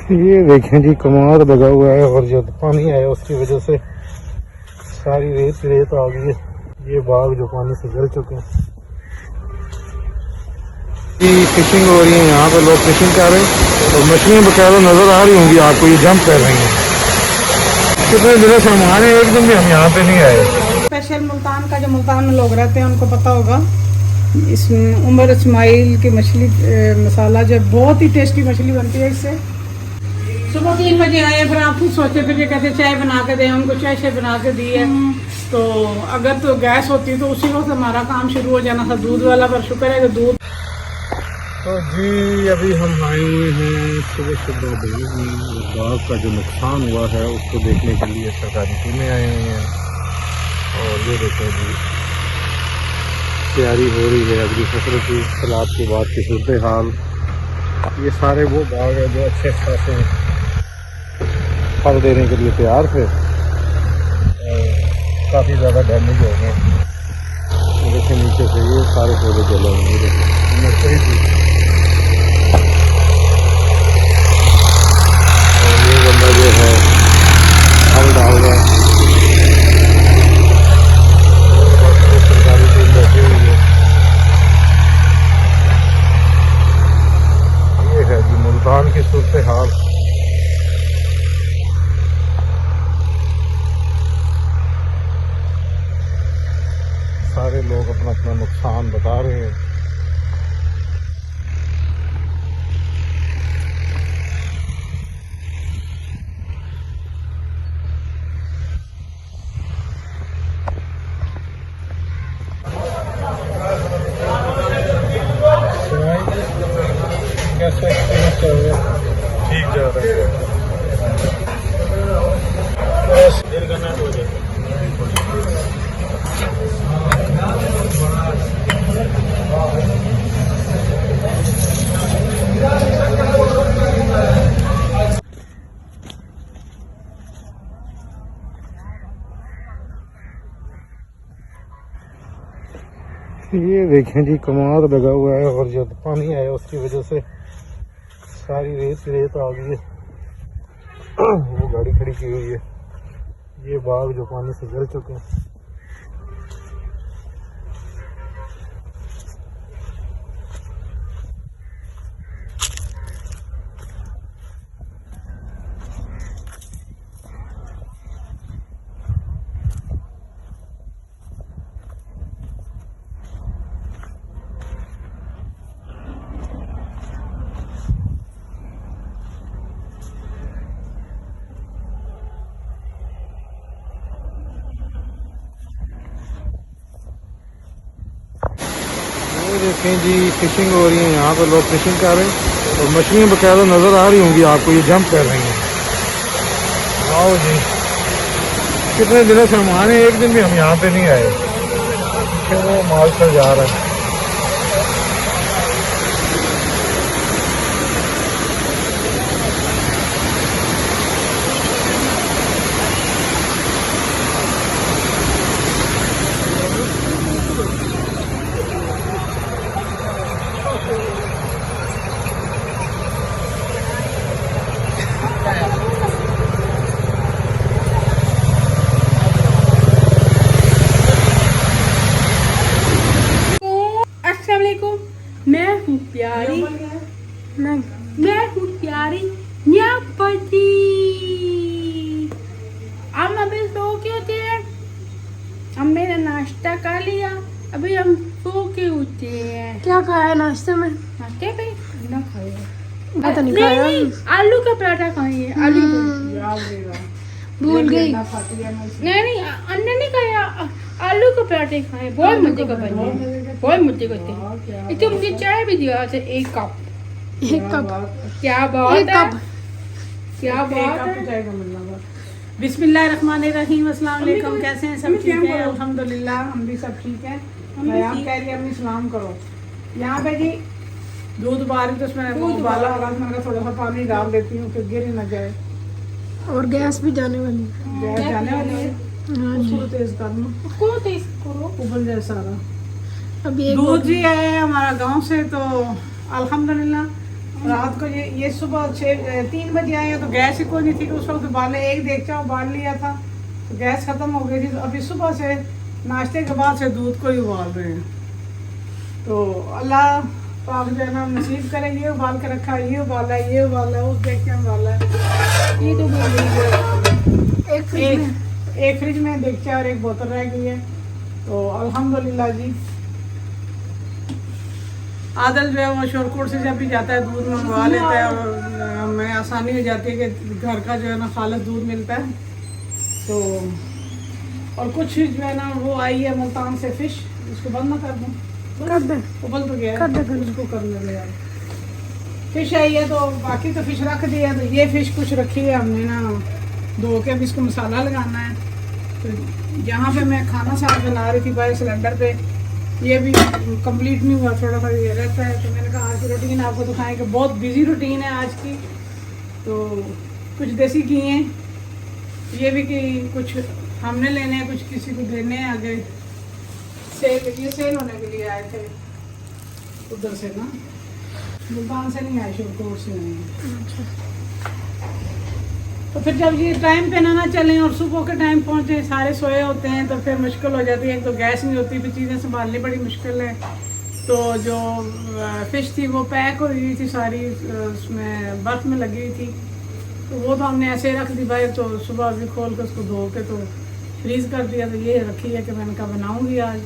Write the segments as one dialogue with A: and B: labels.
A: ये देखें जी, कमाल लगा हुआ है और जो पानी आया उसकी वजह से सारी रेत रेत आ गई है। ये बाग जो पानी से जल चुके हैं। फिशिंग हो रही है यहाँ पे, लोग फिशिंग कर रहे हैं और मछलियाँ बकायदा नजर आ रही होंगी आपको, ये जंप कर रही हैं। कितने दिनों से हम आए, एक दिन भी हम यहाँ पे नहीं आए।
B: स्पेशल मुल्तान का, जो मुल्तान में लोग रहते हैं उनको पता होगा, इसमें उमर इस्माइल की मछली मसाला जो बहुत ही टेस्टी मछली बनती है इससे। सुबह 3 बजे आए, फिर आप खुद सोचे, फिर ये कहते चाय बना के दें, उनको चाय से बना के दी है। तो अगर तो गैस होती तो उसी वक्त हमारा काम शुरू हो जाना था दूध वाला, पर शुक्र है कि दूध।
A: तो जी अभी हम आए हुए हैं सुबह सुबह बाग का जो नुकसान हुआ है उसको देखने के लिए सरकारी टीमें आए हुए हैं। और ये देखें जी, तैयारी हो रही है अगली फसल की, सैलाब के बाद की सूरत हाल। ये सारे वो बाग है जो अच्छे खासे फल देने के लिए तैयार थे, काफ़ी ज़्यादा डैमेज हो गए। देखिए नीचे से ये सारे पौधे जले हुए, देखिए नर्सरी थी। और ये बंदा जो है फल डाल रहा है, सरकारी टीम बैठी हुई है। ये है जी मुल्तान की सूरत हाल। सारे लोग अपना अपना नुकसान बता रहे हैं। कैसे एक्सपीरियंस चल रहा है? ठीक जा रहा है, बस देर करना हो जाए। ये देखें जी, कमाल लगा हुआ है और जो पानी आया उसकी वजह से सारी रेत रेत आ गई है। वो गाड़ी खड़ी की हुई है। ये बाग जो पानी से जल चुके हैं। देखें जी, फिशिंग हो रही है यहाँ पे, लोग फिशिंग कर रहे हैं और मछलियाँ बकायदा नजर आ रही होंगी आपको, ये जंप कर रही हैं। आओ जी, कितने दिनों से हम आए, एक दिन भी हम यहाँ पे नहीं आए। वो माल चल जा रहा है।
C: मैं हूँ प्यारी, मैं हूँ प्यारी न्यापति। हम अभी सो के उठे हैं, हम मेरा नाश्ता कर लिया, अभी हम सो के उठे हैं।
D: क्या खाया नाश्ते में?
C: नाश्ते पे ना खाया,
D: मैं तो नहीं खाया।
C: नहीं, आलू का पराठा खाइए। आलू
D: भूल गई।
C: नहीं अन्य नहीं खाया, आलू के पराठे खाए, बहुत मजे का बने, बहुत मजे का थे। इसे मुझे चाय भी दिया था, 1 कप। क्या बात है, क्या बात है।
B: बिस्मिल्लाहिर्रहमानिर्रहीम, अस्सलाम वालेकुम। कैसे हैं सब? ठीक है अल्हम्दुलिल्लाह, हम भी सब ठीक हैं। आप कह रही अपनी सलाम करो। यहाँ पे जी दूध उबाल तो उसमें उबाला होगा, मैं थोड़ा सा पानी डाल देती हूँ कि गिर ना जाए।
D: और गैस भी जाने वाली।
B: गैस जाने वाली है, उसको तेज करो, उबल जाए सारा।
D: अभी
B: दूध जी आया है हमारा गांव से, तो अल्हम्दुलिल्लाह रात को ये सुबह 3 बजे आए हैं तो गैस ही कोई नहीं थी, तो उस वक्त उबाले, एक देगचा उबाल लिया था तो गैस ख़त्म हो गई थी। तो अभी सुबह से नाश्ते के बाद से दूध को ही उबाल रहे हैं। तो अल्लाह पाक जो है ना नसीब करे, ये उबाल के रखा है, ये उबाला है, ये उबाला है, उस देख के उबाला है। ये तो एक फ्रिज में देगचा और एक बोतल रह गई है। तो अल्हम्दुलिल्लाह जी। आदल जो है वो शोरकोट से जब भी जाता है दूध मंगवा लेता है और हमें आसानी हो जाती है कि घर का जो है ना खालिस दूध मिलता है। तो और कुछ जो है ना वो आई है मुल्तान से फिश, इसको बंद ना कर दूँ,
D: कर दे,
B: उबल तो गया
D: कर दे,
B: है, उसको करने दे यार। फिश आई है तो बाकी तो फिश रख दी है। तो ये फिश कुछ रखी है हमने ना धो के, अभी इसको मसाला लगाना है। तो यहाँ पे मैं खाना साथ बना रही थी बाहर सिलेंडर पे, ये भी कंप्लीट नहीं हुआ, थोड़ा सा ये रहता है। तो मैंने कहा आज की रूटीन आपको दिखाएं कि बहुत बिजी रूटीन है आज की। तो कुछ देसी घी हैं, ये भी कि कुछ हमने लेने हैं, कुछ किसी को देने हैं आगे। ये सेल होने के लिए आए थे उधर से ना, मुल्तान से नहीं आए, शोरकोट से नहीं आए। तो फिर जब ये टाइम पे ना चलें और सुबह के टाइम पहुँचे, सारे सोए होते हैं, तो फिर मुश्किल हो जाती है। एक तो गैस नहीं होती, फिर चीज़ें संभालनी बड़ी मुश्किल है। तो जो फ़िश थी वो पैक हुई हुई थी सारी, उसमें बर्फ़ में लगी हुई थी। तो वो तो हमने ऐसे रख दी बाहर। तो सुबह अभी खोल के उसको धो के तो फ्रीज़ कर दिया। तो ये रखी है कि मैंने कहा बनाऊँगी आज।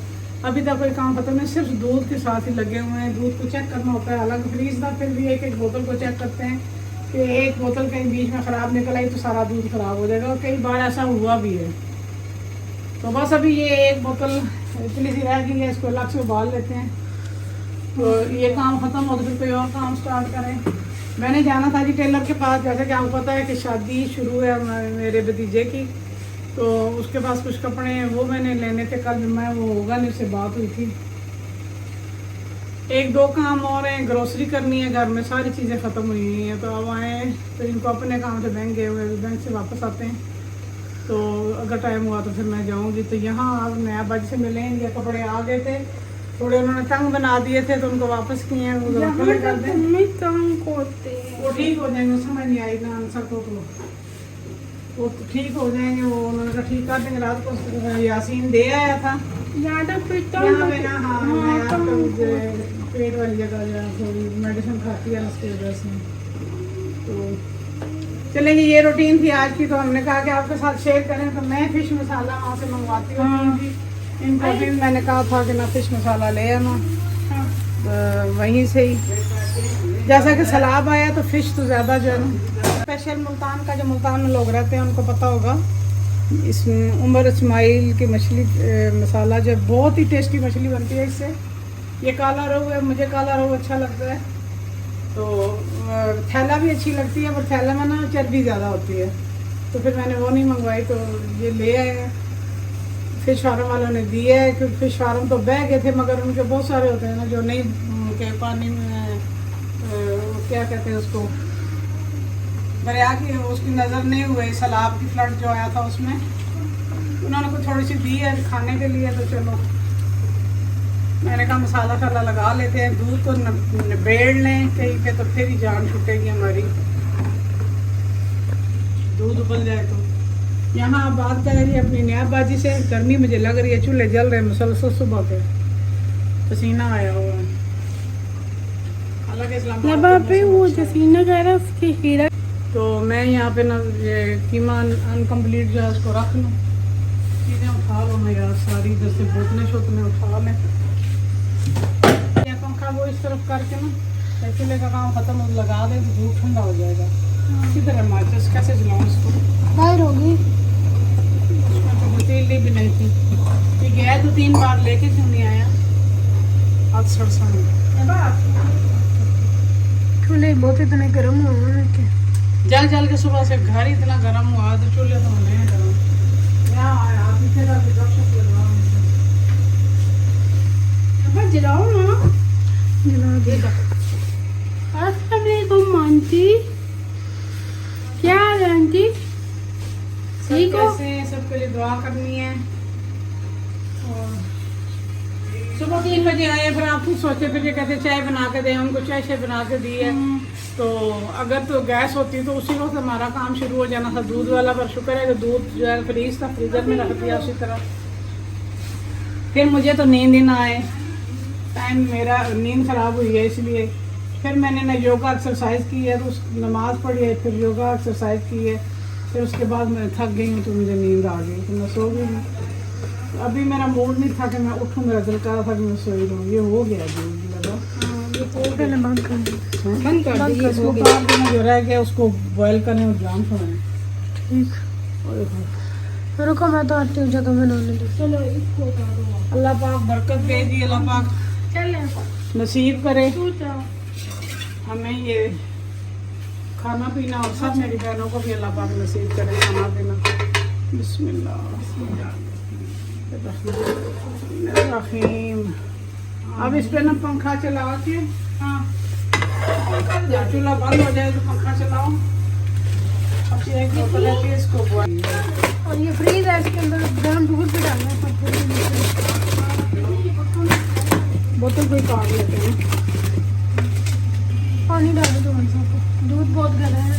B: अभी तक कोई काम खत्म नहीं, सिर्फ दूध के साथ ही लगे हुए हैं। दूध को चेक करना होता है, हालांकि फ्रीज़ था फिर भी एक बोतल को चेक करते हैं कि एक बोतल कहीं बीच में ख़राब निकल आई तो सारा दूध ख़राब हो जाएगा, और कई बार ऐसा हुआ भी है। तो बस अभी ये एक बोतल इतनी सी रह गई है, इसको अलग से उबाल लेते हैं। तो ये काम ख़त्म हो तो फिर कोई और काम स्टार्ट करें। मैंने जाना था जी टेलर के पास, जैसे कि आपको पता है कि शादी शुरू है मेरे भतीजे की। तो उसके पास कुछ कपड़े हैं वो मैंने लेने थे कल, मैं वो होगा नहीं, उससे बात हुई थी। 1-2 काम और हैं, ग्रोसरी करनी है, घर में सारी चीज़ें ख़त्म हुई हुई हैं। तो अब आए तो इनको अपने काम से बैंक गए हुए, बैंक से वापस आते हैं। तो अगर टाइम हुआ तो फिर मैं जाऊंगी। तो यहाँ अब नया बज से मिले, ये कपड़े आ गए थे, थोड़े उन्होंने तंग बना दिए थे तो उनको वापस किए हैं। वो कर दें, वो ठीक हो जाएंगे, समझ नहीं आई ना आंसर तो वो ठीक हो जाएंगे। वो उन्होंने कहा ठीक कर देंगे। रात को यासीन दे आया था यहाँ पे ना। हाँ मैं पेट वाली जगह जो थोड़ी मेडिसिन खाती है उसकी वजह से। तो चलेंगे, ये रूटीन थी आज की। तो हमने कहा कि आपके साथ शेयर करें। तो मैं फ़िश मसाला वहाँ से मंगवाती हूँ। इनको भी मैंने कहा था कि ना फ़िश मसाला ले आना, तो वहीं से ही जैसा कि सैलाब आया तो फ़िश तो ज़्यादा जो है ना स्पेशल मुल्तान का, जो मुल्तान में लोग रहते हैं उनको पता होगा। इस उमर इस्माइल की मछली मसाला जो बहुत ही टेस्टी मछली बनती है इससे। ये काला रोहू है, मुझे काला रोहू अच्छा लगता है। तो थैला भी अच्छी लगती है, पर थैला में ना चर्बी ज़्यादा होती है, तो फिर मैंने वो नहीं मंगवाई। तो ये ले आए हैं, फ़िश फार्म वालों ने दिए है। क्योंकि फ़िश फार्म तो बह गए थे, मगर उनके बहुत सारे होते हैं ना जो नहीं के पानी में क्या कहते हैं उसको, दरिया की उसकी नज़र नहीं हुई, सैलाब की फ्लड जो आया था उसमें उन्होंने को थोड़ी सी दी है खाने के लिए। तो चलो मैंने कहा मसाला शाला लगा लेते हैं, दूध को निबेड़ लें कहीं पे, तो फिर ही जान छूटेगी हमारी, दूध उबल जाए। तो यहाँ आप बात कर रही है अपनी नयाबाजी से। गर्मी मुझे लग रही है, चूल्हे जल रहे हैं मुसलसल सुबह के, पसीना आया हुआ है। हालांकि इस्लामाबाद पे वो पसीना कह रहा है उसकी हीरा। तो मैं यहाँ पे ना ये कीमा अनकम्प्लीट जो है उसको रख लूँ, चीज़ें उठा लो मैं यार सारी, इधर से बोतलें शोतलें उठा लें। या पंखा वो इस तरफ करके ना चूल्हे का काम ख़त्म लगा दें तो धूप ठंडा हो जाएगा। किधर है माचिस, कैसे जलाऊँ इसको?
D: बाहर होगी,
B: उसमें तो पतीली भी नहीं थी। ये गया तो 3 बार लेके क्यों नहीं आया? हाथ सड़सा
D: चूल्हे बहुत इतने गर्म हो रहे हैं।
B: जल जल के सुबह से घर ही इतना गर्म हुआ, तो चूल्हे तो होने हैं गर्म। यहाँ आया पीछे का भी गपशप लगाओ, जलाओ ना,
D: जला दे।
C: अस्सलाम वालेकुम आंटी, क्या हाल है आंटी? ठीक हो?
B: सबके लिए दुआ करनी है। और सुबह 3 बजे आए, फिर आप खुद सोचे, फिर ये कहते चाय बना के दें, उनको चाय बना के दी है। तो अगर तो गैस होती तो उसी वक्त हमारा काम शुरू हो जाना था दूध वाला, पर शुक्र है कि दूध जो है फ्रीज था, फ्रीजर में रख दिया उसी तरह। फिर मुझे तो नींद ही ना आए, टाइम मेरा नींद ख़राब हुई है, इसलिए फिर मैंने ना योगा एक्सरसाइज की है, तो उस नमाज़ पढ़ी है, फिर योगा एक्सरसाइज की है, फिर उसके बाद मैं थक गई हूँ तो मुझे नींद आ गई तो मैं सो गई हूँ। तो अभी मेरा मूड नहीं था कि मैं उठूँ, मेरा दिल कर रहा था कि मैं सोई रहूँ। ये हो गया जो लगा
D: पहले बंद कर दो।
C: बंद कर दीजिए,
B: इसको पार देना जो रह गया उसको बॉयल करें और जाम छोड़ें।
D: ठीक। रुको मैं तो आती हूँ जगह बनाने दो।
C: चलो इसको उतारो।
B: अल्लाह पाक बरकत भेजी, अल्लाह पाक
C: चले
B: नसीब करे
C: तू जाओ।
B: हमें ये खाना पीना, और सब मेरी बहनों को भी अल्लाह पाक नसीब करे खाना पीना। बिस्मिल्लाह रहीम। अब इस पे ना पंखा चला के, हाँ जब चूल्हा बंद हो जाए तो पंखा चलाओ। अब ये एक बोतल है कि इसको बॉयल,
D: और ये फ्रीज है, इसके अंदर गर्म दूध भी डालना है।
B: बोतल कोई काट लेते हैं।
D: पानी डाल दो, दूध बहुत गर्म है।